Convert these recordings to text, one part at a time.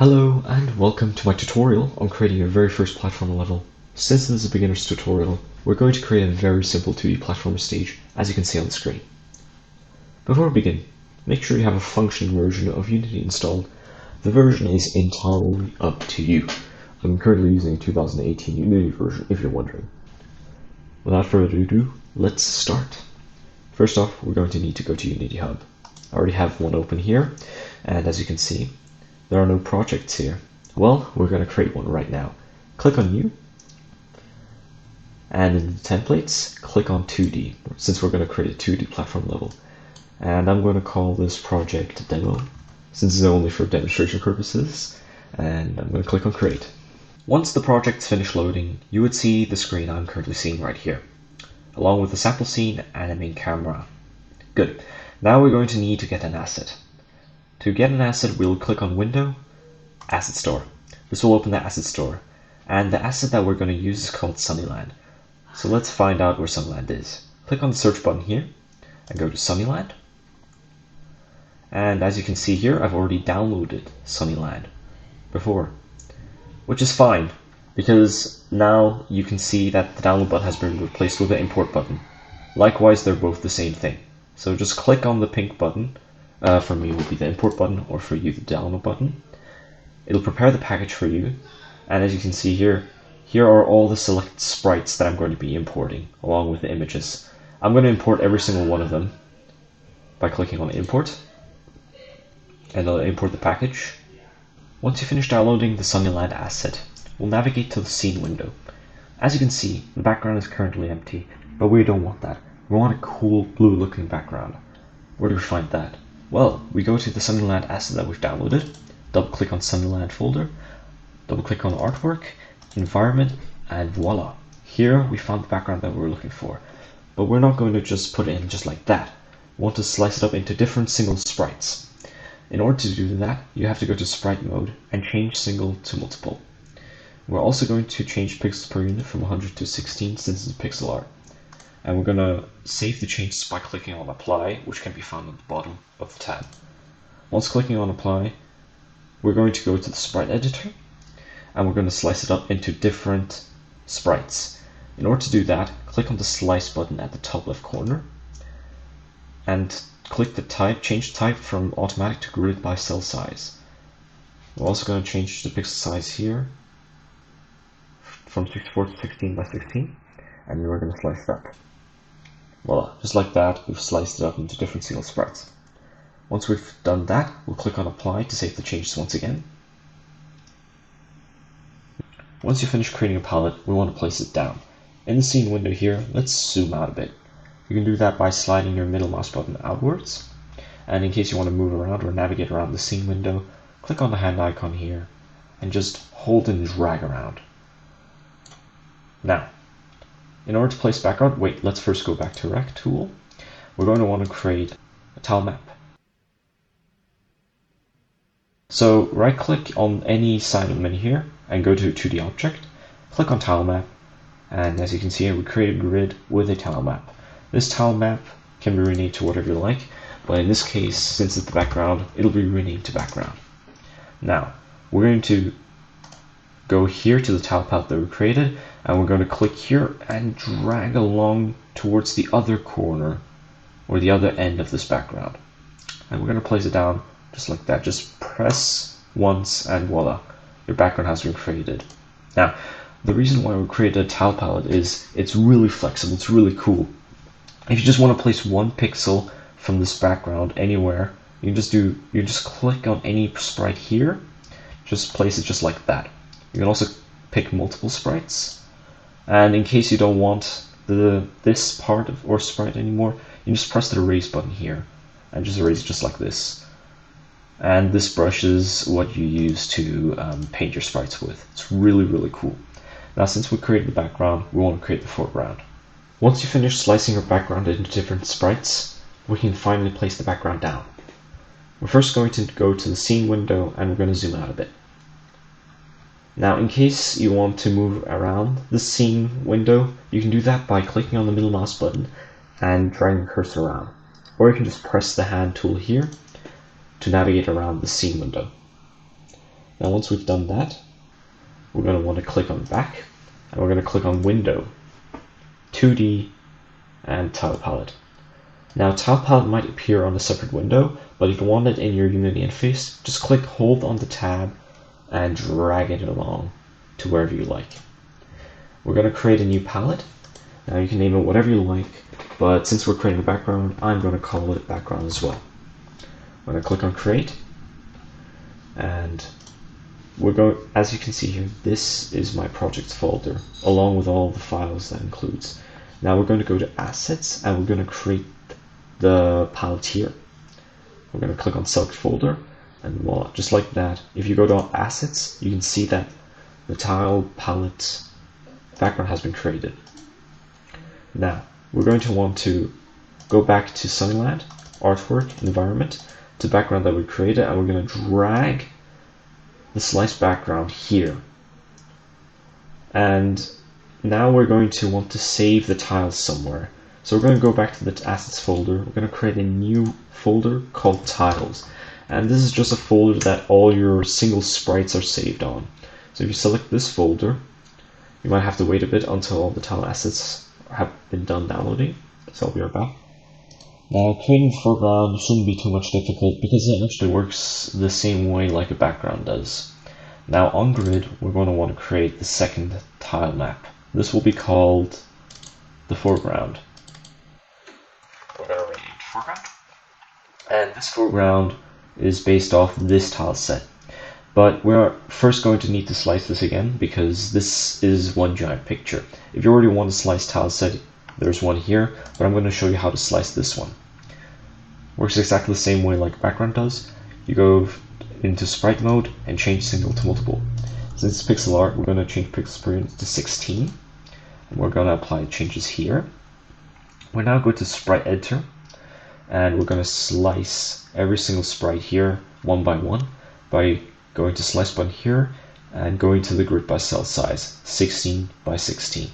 Hello and welcome to my tutorial on creating your very first platformer level. Since this is a beginner's tutorial, we're going to create a very simple 2D platformer stage, as you can see on the screen. Before we begin, make sure you have a functioning version of Unity installed. The version is entirely up to you. I'm currently using a 2018 Unity version, if you're wondering. Without further ado, let's start. First off, we're going to need to go to Unity Hub. I already have one open here, and as you can see, there are no projects here. Well, we're going to create one right now. Click on New, and in the templates, click on 2D, since we're going to create a 2D platform level. And I'm going to call this project Demo, since it's only for demonstration purposes, and I'm going to click on Create. Once the project's finished loading, you would see the screen I'm currently seeing right here, along with the sample scene and a main camera. Good. Now we're going to need to get an asset. To get an asset, we'll click on Window, Asset Store. This will open the Asset Store, and the asset that we're going to use is called Sunnyland. So let's find out where Sunnyland is. Click on the search button here, and go to Sunnyland. And as you can see here, I've already downloaded Sunnyland before, which is fine, because now you can see that the download button has been replaced with the import button. Likewise, they're both the same thing. So just click on the pink button. For me, it would be the import button, or for you, the download button. It'll prepare the package for you, and as you can see here, here are all the select sprites that I'm going to be importing, along with the images. I'm going to import every single one of them by clicking on Import, and I'll import the package. Once you finish downloading the Sunnyland asset, we'll navigate to the scene window. As you can see, the background is currently empty, but we don't want that. We want a cool blue-looking background. Where do we find that? Well, we go to the Sunnyland asset that we've downloaded, double-click on Sunnyland folder, double-click on Artwork, Environment, and voila! Here we found the background that we were looking for. But we're not going to just put it in just like that. We want to slice it up into different single sprites. In order to do that, you have to go to Sprite Mode and change Single to Multiple. We're also going to change pixels per unit from 100 to 16 since it's pixel art. And we're going to save the changes by clicking on Apply, which can be found at the bottom of the tab. Once clicking on Apply, we're going to go to the Sprite Editor, and we're going to slice it up into different sprites. In order to do that, click on the Slice button at the top left corner, and click the type, change type from Automatic to Grid by Cell Size. We're also going to change the pixel size here from 64 to 16 by 16, and we're going to slice it up. Voila, just like that, we've sliced it up into different single sprites. Once we've done that, we'll click on Apply to save the changes once again. Once you finish creating a palette, we want to place it down. In the scene window here, let's zoom out a bit. You can do that by sliding your middle mouse button outwards. And in case you want to move around or navigate around the scene window, click on the hand icon here and just hold and drag around. Now, in order to place background, let's first go back to Rect tool. We're going to want to create a tile map. So right click on any side of the menu here and go to 2D object, click on tile map, and as you can see here, we create a grid with a tile map. This tile map can be renamed to whatever you like, but in this case, since it's the background, it'll be renamed to background. Now, we're going to go here to the tile palette that we created, and we're going to click here and drag along towards the other corner or the other end of this background. And we're going to place it down just like that. Just press once and voila, your background has been created. Now, the reason why we created a tile palette is it's really flexible, it's really cool. If you just want to place one pixel from this background anywhere, you just click on any sprite here, just place it just like that. You can also pick multiple sprites, and in case you don't want this part or sprite anymore, you just press the erase button here and just erase it just like this. And this brush is what you use to paint your sprites with. It's really, really cool. Now, since we created the background, we want to create the foreground. Once you finish slicing our background into different sprites, we can finally place the background down. We're first going to go to the scene window, and we're going to zoom out a bit. Now, in case you want to move around the scene window, you can do that by clicking on the middle mouse button and dragging the cursor around. Or you can just press the hand tool here to navigate around the scene window. Now once we've done that, we're going to want to click on back, and we're going to click on window, 2D, and tile palette. Now tile palette might appear on a separate window, but if you want it in your Unity interface, just hold on the tab and drag it along to wherever you like. We're going to create a new palette. Now you can name it whatever you like, but since we're creating a background, I'm going to call it background as well. I'm going to click on create, and we're going, as you can see here, this is my projects folder along with all the files that includes. Now we're going to go to assets, and we're going to create the palette here. We're going to click on select folder, and voila, just like that. If you go to assets, you can see that the tile palette background has been created. Now we're going to want to go back to Sunnyland, artwork, environment, to background that we created, and we're going to drag the slice background here. And now we're going to want to save the tiles somewhere. So we're going to go back to the assets folder. We're going to create a new folder called tiles. And this is just a folder that all your single sprites are saved on. So if you select this folder, you might have to wait a bit until all the tile assets have been done downloading. So I'll be right back. Now creating a foreground shouldn't be too much difficult because it actually works the same way like a background does. Now on grid, we're going to want to create the second tile map. This will be called the foreground. We're going to rename it foreground. And this foreground is based off this tile set. But we're first going to need to slice this again because this is one giant picture. If you already want to slice tile set, there's one here, but I'm going to show you how to slice this one. Works exactly the same way like background does. You go into sprite mode and change single to multiple. Since it's pixel art, we're going to change pixel period to 16. And we're going to apply changes here. We're now going to sprite editor, and we're going to slice every single sprite here one by one by going to slice button here and going to the grid by cell size, 16 by 16.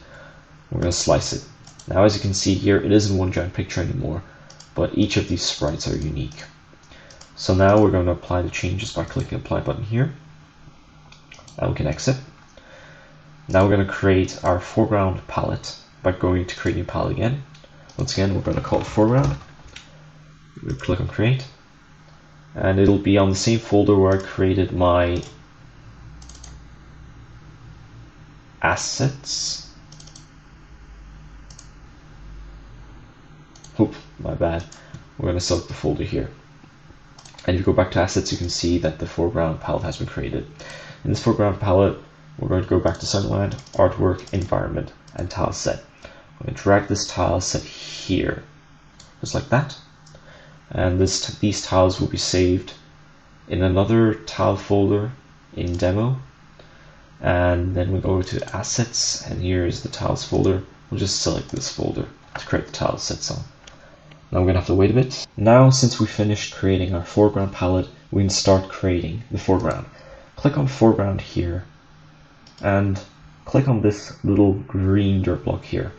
We're going to slice it. Now as you can see here, it isn't one giant picture anymore, but each of these sprites are unique. So now we're going to apply the changes by clicking the apply button here, and we can exit. Now we're going to create our foreground palette by going to create new palette again. Once again, we're going to call it foreground. We click on create, and it'll be on the same folder where I created my assets. Oop, my bad. We're going to select the folder here. And if you go back to assets, you can see that the foreground palette has been created. In this foreground palette, we're going to go back to Sunnyland, artwork, environment, and tile set. I'm going to drag this tile set here, just like that. And these tiles will be saved in another tile folder in demo. And then we go to assets, and here is the tiles folder. We'll just select this folder to create the tile sets on. Now we're going to have to wait a bit. Now, since we finished creating our foreground palette, we can start creating the foreground. Click on foreground here, and click on this little green dirt block here.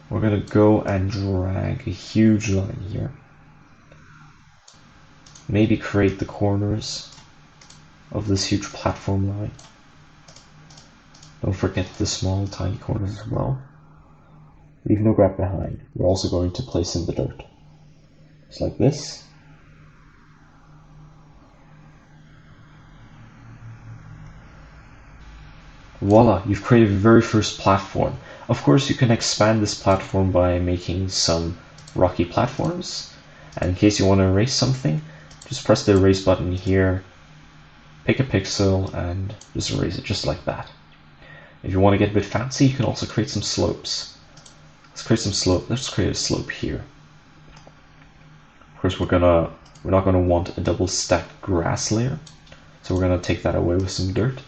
We're going to go and drag a huge line here. Maybe create the corners of this huge platform line. Don't forget the small, tiny corners as well. Leave no gap behind. We're also going to place in the dirt. Just like this. Voila, you've created the very first platform. Of course, you can expand this platform by making some rocky platforms. And in case you want to erase something, just press the erase button here, pick a pixel, and just erase it just like that. If you want to get a bit fancy, you can also create some slopes. Let's create some slope. Let's create a slope here. Of course, we're not gonna want a double stacked grass layer, so we're gonna take that away with some dirt.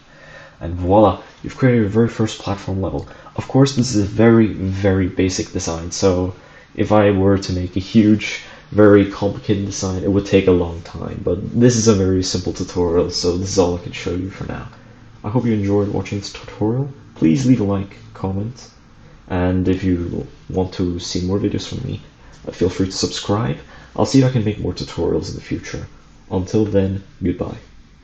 And voila, you've created your very first platform level. Of course, this is a very, very basic design, so if I were to make a huge, very complicated design, it would take a long time, but this is a very simple tutorial, so this is all I can show you for now. I hope you enjoyed watching this tutorial. Please leave a like, comment, and if you want to see more videos from me, feel free to subscribe. I'll see if I can make more tutorials in the future. Until then, goodbye.